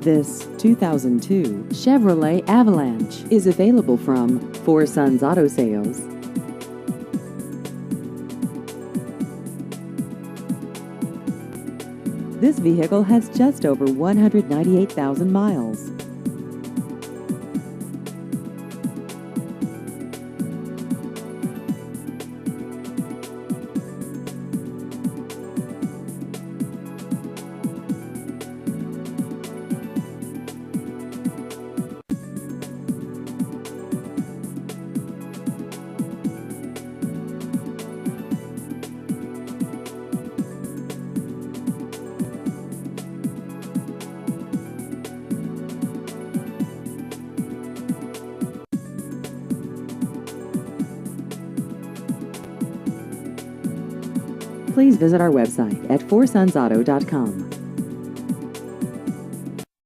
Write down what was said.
This 2002 Chevrolet Avalanche is available from Four Sons Auto Sales. This vehicle has just over 198,000 miles. Please visit our website at foursonsauto.com.